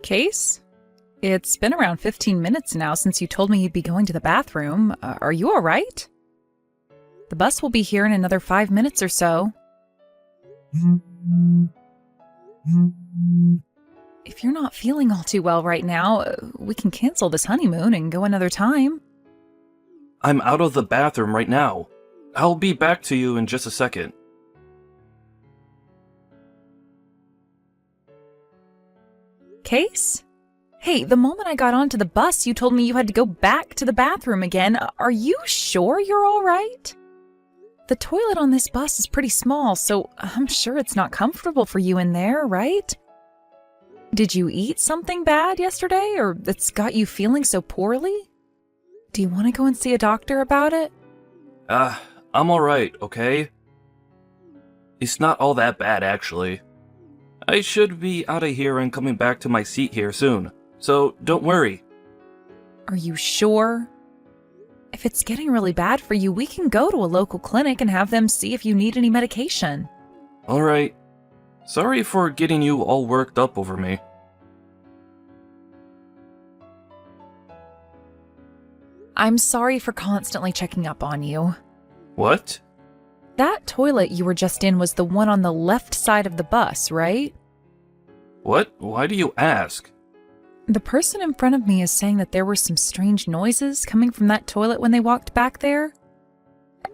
Case? It's been around 15 minutes now since you told me you'd be going to the bathroom. Are you all right? The bus will be here in another 5 minutes or so. If you're not feeling all too well right now, we can cancel this honeymoon and go another time. I'm out of the bathroom right now. I'll be back to you in just a second. Case? Hey, the moment I got onto the bus, you told me you had to go back to the bathroom again. Are you sure you're all right? The toilet on this bus is pretty small, so I'm sure it's not comfortable for you in there, right? Did you eat something bad yesterday, or that's got you feeling so poorly? Do you want to go and see a doctor about it? I'm alright, okay? It's not all that bad, actually. I should be out of here and coming back to my seat here soon, so don't worry. Are you sure? If it's getting really bad for you, we can go to a local clinic and have them see if you need any medication. Alright. Sorry for getting you all worked up over me. I'm sorry for constantly checking up on you. What? That toilet you were just in was the one on the left side of the bus, right? What? Why do you ask? The person in front of me is saying that there were some strange noises coming from that toilet when they walked back there.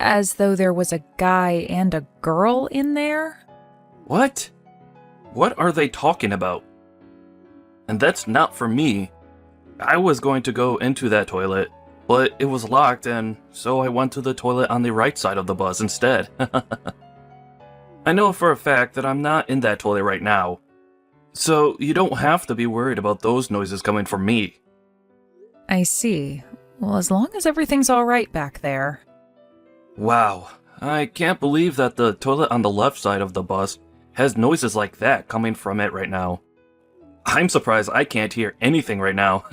As though there was a guy and a girl in there. What? What are they talking about? And that's not for me. I was going to go into that toilet, but it was locked, and so I went to the toilet on the right side of the bus instead. I know for a fact that I'm not in that toilet right now. So you don't have to be worried about those noises coming from me. I see. Well, as long as everything's all right back there. Wow, I can't believe that the toilet on the left side of the bus has noises like that coming from it right now. I'm surprised I can't hear anything right now.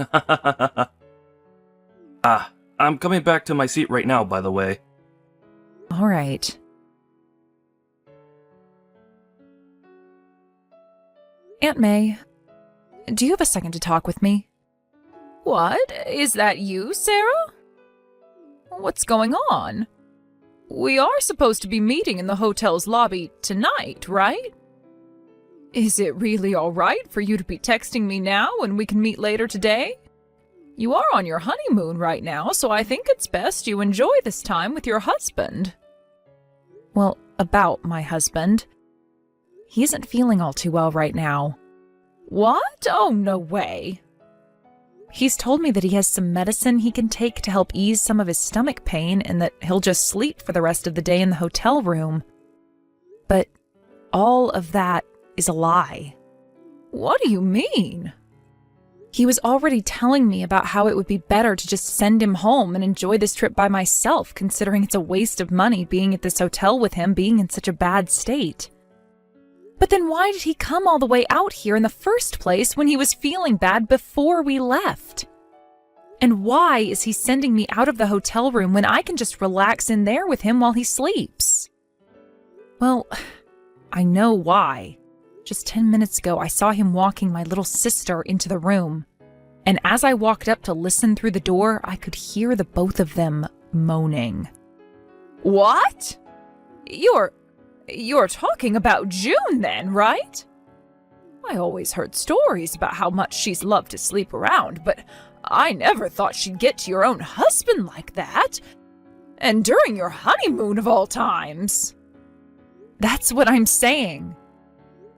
I'm coming back to my seat right now, by the way. All right. Aunt May, do you have a second to talk with me? What? Is that you, Sarah? What's going on? We are supposed to be meeting in the hotel's lobby tonight, right? Is it really all right for you to be texting me now when we can meet later today? You are on your honeymoon right now, so I think it's best you enjoy this time with your husband. Well, about my husband. He isn't feeling all too well right now. What? Oh, no way. He's told me that he has some medicine he can take to help ease some of his stomach pain and that he'll just sleep for the rest of the day in the hotel room. But all of that is a lie. What do you mean? He was already telling me about how it would be better to just send him home and enjoy this trip by myself, considering it's a waste of money being at this hotel with him being in such a bad state. But then why did he come all the way out here in the first place when he was feeling bad before we left? And why is he sending me out of the hotel room when I can just relax in there with him while he sleeps? Well, I know why. Just 10 minutes ago, I saw him walking my little sister into the room. And as I walked up to listen through the door, I could hear the both of them moaning. What? You're talking about June then, right? I always heard stories about how much she's loved to sleep around, but I never thought she'd get to your own husband like that. And during your honeymoon of all times. That's what I'm saying.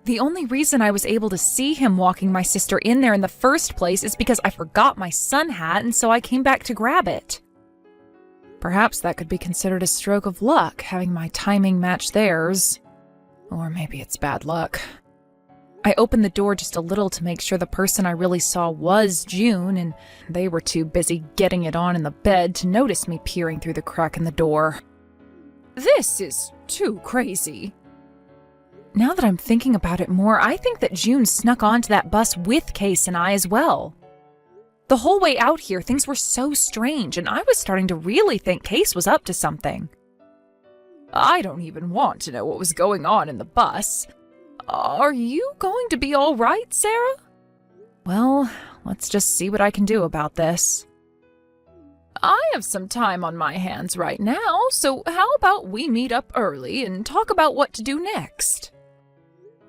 The only reason I was able to see him walking my sister in there in the first place is because I forgot my sun hat, and so I came back to grab it. Perhaps that could be considered a stroke of luck, having my timing match theirs. Or maybe it's bad luck. I opened the door just a little to make sure the person I really saw was June, and they were too busy getting it on in the bed to notice me peering through the crack in the door. This is too crazy. Now that I'm thinking about it more, I think that June snuck onto that bus with Case and I as well. The whole way out here, things were so strange, and I was starting to really think Case was up to something. I don't even want to know what was going on in the bus. Are you going to be all right, Sarah? Well, let's just see what I can do about this. I have some time on my hands right now, so how about we meet up early and talk about what to do next?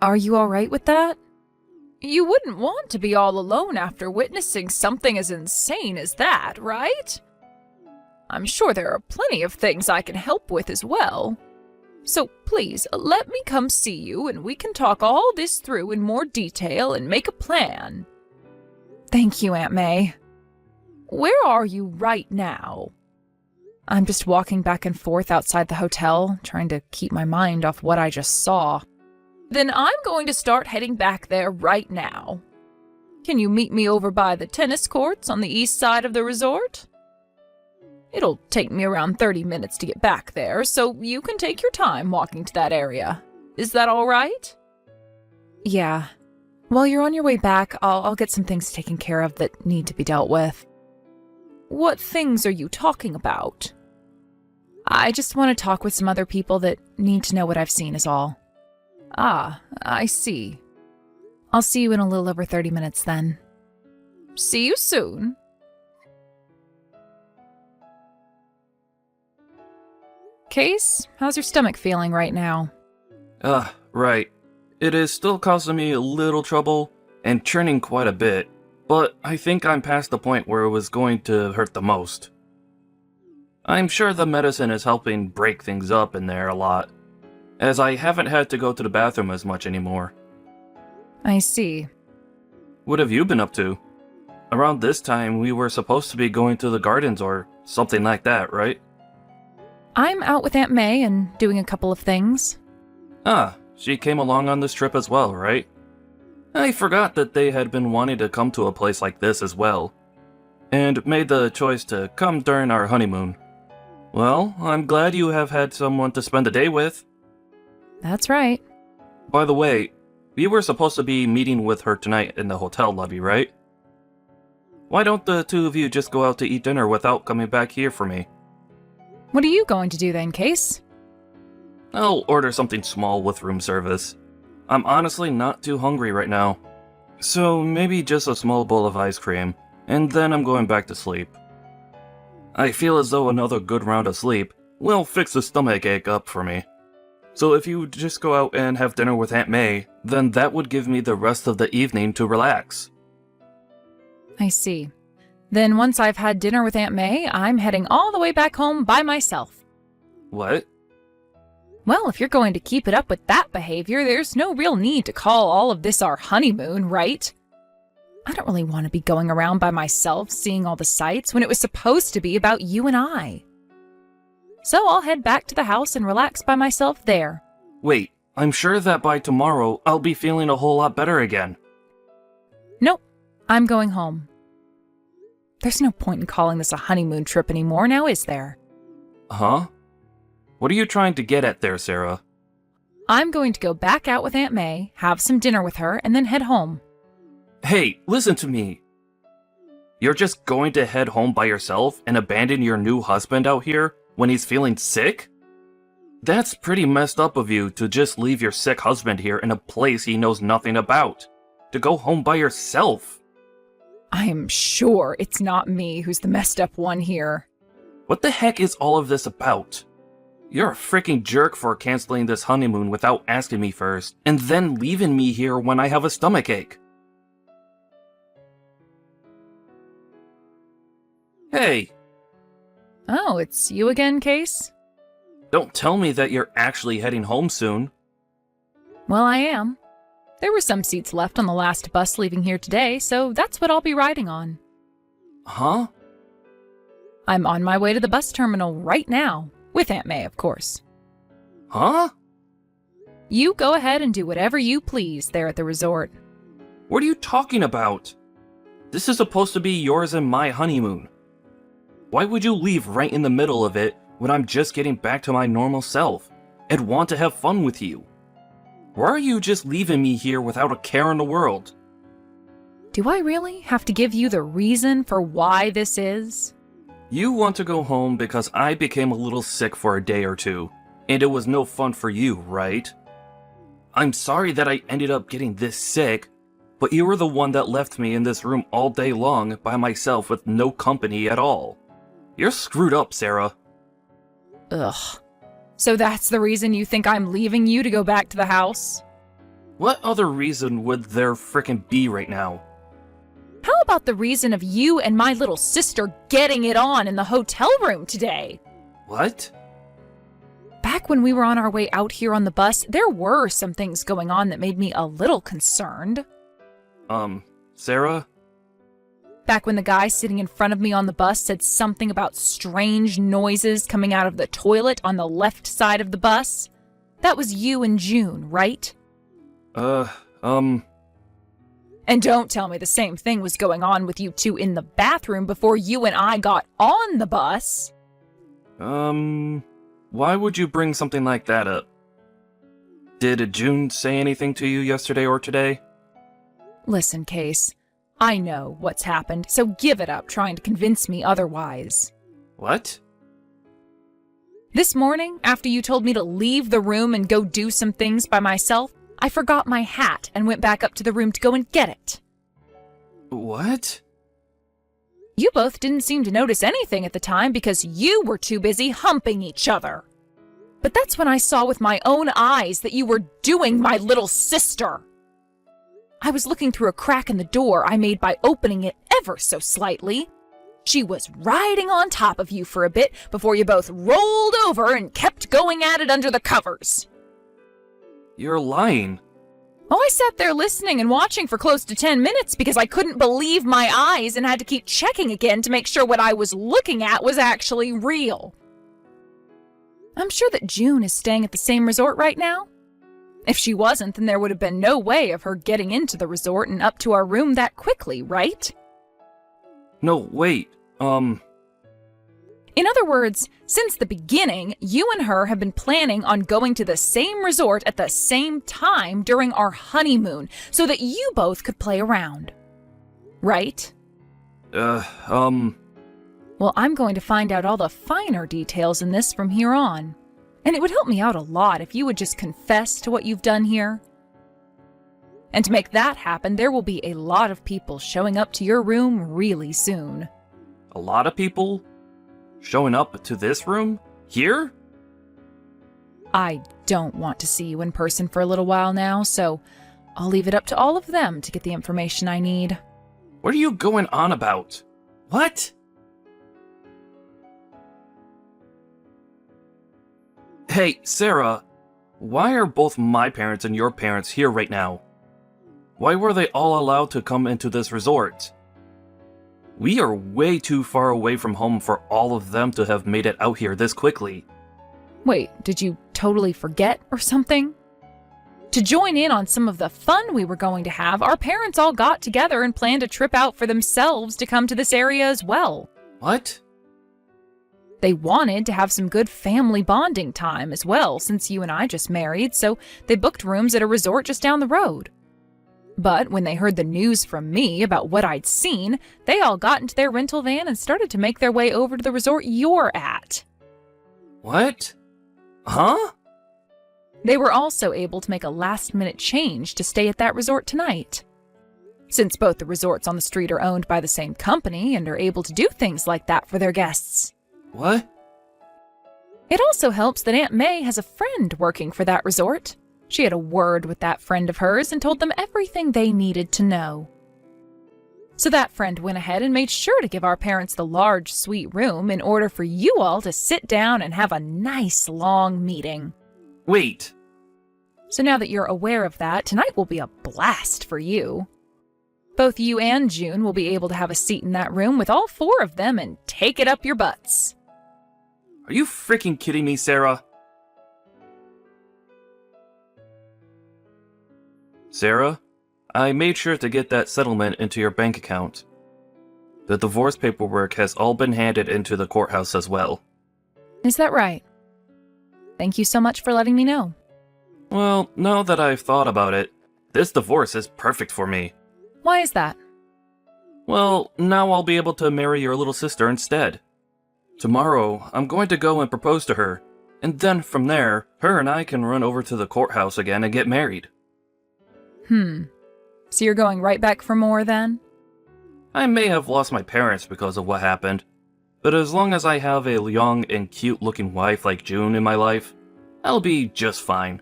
Are you all right with that? You wouldn't want to be all alone after witnessing something as insane as that, right? I'm sure there are plenty of things I can help with as well. So please, let me come see you and we can talk all this through in more detail and make a plan. Thank you, Aunt May. Where are you right now? I'm just walking back and forth outside the hotel, trying to keep my mind off what I just saw. Then I'm going to start heading back there right now. Can you meet me over by the tennis courts on the east side of the resort? It'll take me around 30 minutes to get back there, so you can take your time walking to that area. Is that all right? Yeah. While you're on your way back, I'll get some things taken care of that need to be dealt with. What things are you talking about? I just want to talk with some other people that need to know what I've seen is all. Ah, I see. I'll see you in a little over 30 minutes then. See you soon. Case, how's your stomach feeling right now? Right. It is still causing me a little trouble and churning quite a bit, but I think I'm past the point where it was going to hurt the most. I'm sure the medicine is helping break things up in there a lot, as I haven't had to go to the bathroom as much anymore. I see. What have you been up to? Around this time, we were supposed to be going to the gardens or something like that, right? I'm out with Aunt May and doing a couple of things. Ah, she came along on this trip as well, right? I forgot that they had been wanting to come to a place like this as well, and made the choice to come during our honeymoon. Well, I'm glad you have had someone to spend the day with. That's right. By the way, we were supposed to be meeting with her tonight in the hotel lobby, right? Why don't the two of you just go out to eat dinner without coming back here for me? What are you going to do then, Case? I'll order something small with room service. I'm honestly not too hungry right now. So maybe just a small bowl of ice cream, and then I'm going back to sleep. I feel as though another good round of sleep will fix the stomach ache up for me. So if you just go out and have dinner with Aunt May, then that would give me the rest of the evening to relax. I see. Then once I've had dinner with Aunt May, I'm heading all the way back home by myself. What? Well, if you're going to keep it up with that behavior, there's no real need to call all of this our honeymoon, right? I don't really want to be going around by myself seeing all the sights when it was supposed to be about you and I. So I'll head back to the house and relax by myself there. Wait, I'm sure that by tomorrow I'll be feeling a whole lot better again. Nope, I'm going home. There's no point in calling this a honeymoon trip anymore, now is there? Huh? What are you trying to get at there, Sarah? I'm going to go back out with Aunt May, have some dinner with her, and then head home. Hey, listen to me. You're just going to head home by yourself and abandon your new husband out here when he's feeling sick? That's pretty messed up of you to just leave your sick husband here in a place he knows nothing about. To go home by yourself. I am sure it's not me who's the messed up one here. What the heck is all of this about? You're a freaking jerk for canceling this honeymoon without asking me first, and then leaving me here when I have a stomachache. Hey! Oh, it's you again, Case? Don't tell me that you're actually heading home soon. Well, I am. There were some seats left on the last bus leaving here today, so that's what I'll be riding on. Huh? I'm on my way to the bus terminal right now, with Aunt May, of course. Huh? You go ahead and do whatever you please there at the resort. What are you talking about? This is supposed to be yours and my honeymoon. Why would you leave right in the middle of it when I'm just getting back to my normal self and want to have fun with you? Why are you just leaving me here without a care in the world? Do I really have to give you the reason for why this is? You want to go home because I became a little sick for a day or two, and it was no fun for you, right? I'm sorry that I ended up getting this sick, But you were the one that left me in this room all day long by myself with no company at all. You're screwed up, Sarah. Ugh. So that's the reason you think I'm leaving you to go back to the house? What other reason would there frickin' be right now? How about the reason of you and my little sister getting it on in the hotel room today? What? Back when we were on our way out here on the bus, there were some things going on that made me a little concerned. Sarah? Back when the guy sitting in front of me on the bus said something about strange noises coming out of the toilet on the left side of the bus. That was you and June, right? And don't tell me the same thing was going on with you two in the bathroom before you and I got on the bus. Why would you bring something like that up? Did June say anything to you yesterday or today? Listen, Case, I know what's happened, so give it up trying to convince me otherwise. What? This morning, after you told me to leave the room and go do some things by myself, I forgot my hat and went back up to the room to go and get it. What? You both didn't seem to notice anything at the time because you were too busy humping each other. But that's when I saw with my own eyes that you were doing my little sister. I was looking through a crack in the door I made by opening it ever so slightly. She was riding on top of you for a bit before you both rolled over and kept going at it under the covers. You're lying. Oh, I sat there listening and watching for close to 10 minutes because I couldn't believe my eyes and had to keep checking again to make sure what I was looking at was actually real. I'm sure that June is staying at the same resort right now. If she wasn't, then there would have been no way of her getting into the resort and up to our room that quickly, right? No, wait, In other words, since the beginning, you and her have been planning on going to the same resort at the same time during our honeymoon so that you both could play around. Right? Well, I'm going to find out all the finer details in this from here on. And it would help me out a lot if you would just confess to what you've done here. And to make that happen, there will be a lot of people showing up to your room really soon. a lot of people showing up to this room? Here? I don't want to see you in person for a little while now, so I'll leave it up to all of them to get the information I need. What are you going on about? What? Hey, Sarah, why are both my parents and your parents here right now? Why were they all allowed to come into this resort? We are way too far away from home for all of them to have made it out here this quickly. Wait, did you totally forget or something? To join in on some of the fun we were going to have, our parents all got together and planned a trip out for themselves to come to this area as well. What? They wanted to have some good family bonding time as well, since you and I just married, so they booked rooms at a resort just down the road. But when they heard the news from me about what I'd seen, they all got into their rental van and started to make their way over to the resort you're at. What? Huh? They were also able to make a last-minute change to stay at that resort tonight. Since both the resorts on the street are owned by the same company and are able to do things like that for their guests. What? It also helps that Aunt May has a friend working for that resort. She had a word with that friend of hers and told them everything they needed to know. So that friend went ahead and made sure to give our parents the large suite room in order for you all to sit down and have a nice long meeting. Wait. So now that you're aware of that, tonight will be a blast for you. Both you and June will be able to have a seat in that room with all four of them and take it up your butts. Are you freaking kidding me, Sarah? Sarah, I made sure to get that settlement into your bank account. The divorce paperwork has all been handed into the courthouse as well. Is that right? Thank you so much for letting me know. Well, now that I've thought about it, this divorce is perfect for me. Why is that? Well, now I'll be able to marry your little sister instead. Tomorrow, I'm going to go and propose to her, and then from there, her and I can run over to the courthouse again and get married. So you're going right back for more then? I may have lost my parents because of what happened, but as long as I have a young and cute-looking wife like June in my life, I'll be just fine.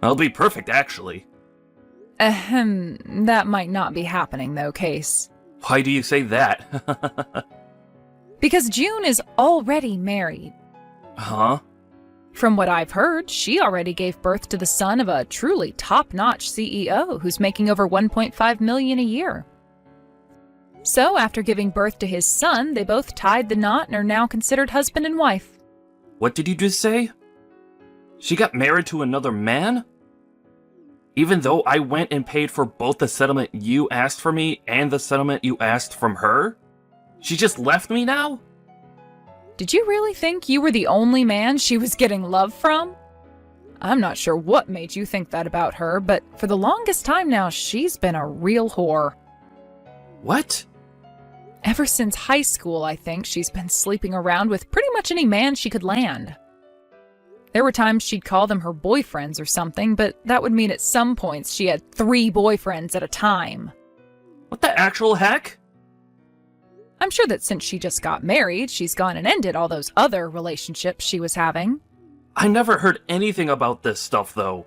I'll be perfect, actually. That might not be happening though, Case. Why do you say that? Because June is already married. Huh? From what I've heard, she already gave birth to the son of a truly top-notch CEO who's making over $1.5 million a year. So after giving birth to his son, they both tied the knot and are now considered husband and wife. What did you just say? She got married to another man? Even though I went and paid for both the settlement you asked for me and the settlement you asked from her? She just left me now? Did you really think you were the only man she was getting love from? I'm not sure what made you think that about her, but for the longest time now, she's been a real whore. What? Ever since high school, I think, she's been sleeping around with pretty much any man she could land. There were times she'd call them her boyfriends or something, but that would mean at some points she had 3 boyfriends at a time. What the actual heck? I'm sure that since she just got married, she's gone and ended all those other relationships she was having. I never heard anything about this stuff, though.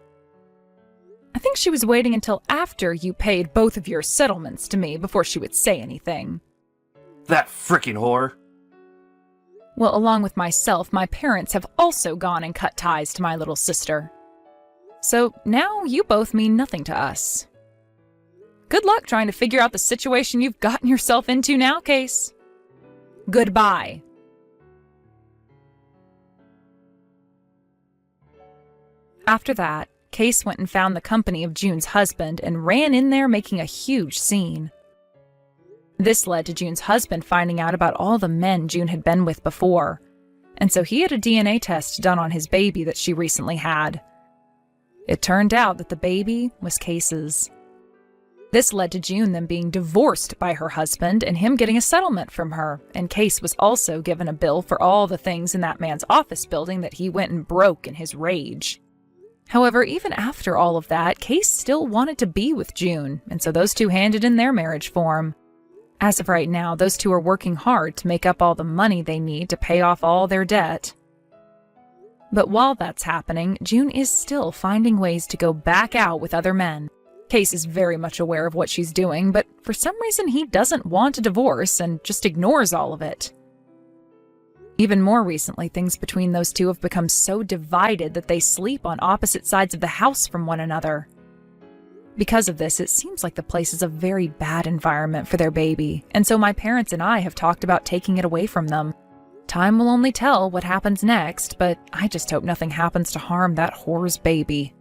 I think she was waiting until after you paid both of your settlements to me before she would say anything. That frickin' whore. Well, along with myself, my parents have also gone and cut ties to my little sister. So now you both mean nothing to us. Good luck trying to figure out the situation you've gotten yourself into now, Case. Goodbye. After that, Case went and found the company of June's husband and ran in there making a huge scene. This led to June's husband finding out about all the men June had been with before, and so he had a DNA test done on his baby that she recently had. It turned out that the baby was Case's. This led to June then being divorced by her husband and him getting a settlement from her, and Case was also given a bill for all the things in that man's office building that he went and broke in his rage. However, even after all of that, Case still wanted to be with June, and so those two handed in their marriage form. As of right now, those two are working hard to make up all the money they need to pay off all their debt. But while that's happening, June is still finding ways to go back out with other men. Case is very much aware of what she's doing, but for some reason he doesn't want a divorce and just ignores all of it. Even more recently, things between those two have become so divided that they sleep on opposite sides of the house from one another. Because of this, it seems like the place is a very bad environment for their baby, and so my parents and I have talked about taking it away from them. Time will only tell what happens next, but I just hope nothing happens to harm that whore's baby.